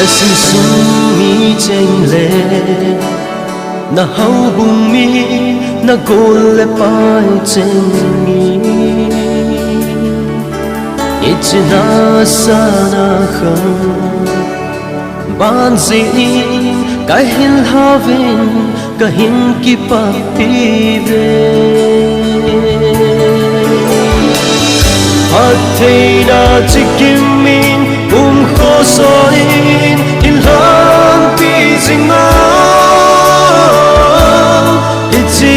na sinh sung mi chênh lệ na hau bung mi na gol le pai chênh mi ichna sana kham ban zi ka hin havin ka hin ki pa pi ve Athena chikimin khosoin in lang pi zinga ichi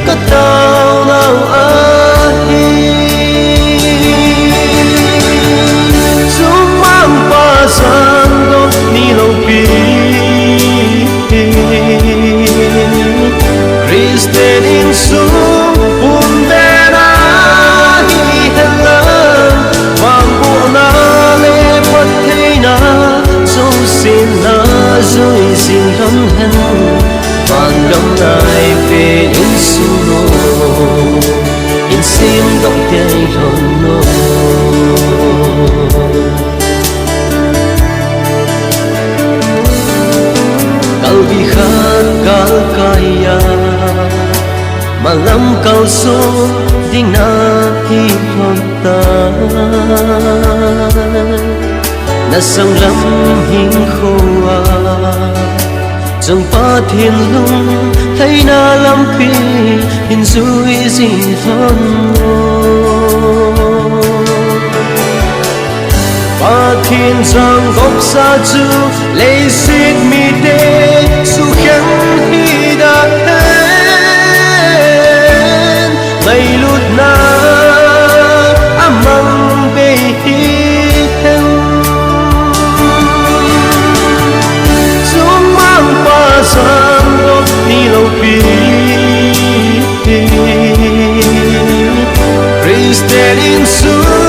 ka tao lao ahi sumang pa san do ni lo pi Christian in sumundera hi helang wang bu na le pat theina so sin na zoi sin ram hen van ram nai pe in su no in sim dong tai ron no kal vi khat kal kaya malam kau so ding na hi hon ta na sang lam hing khoa trong pa thiên lung thấy na lam pi in zui gì hon pa thiên giang góc xa chu lấy xịt mi đê su khen hi đã ngày lút na amang be hi hen sum mang pa san do ni lo pi Christian in su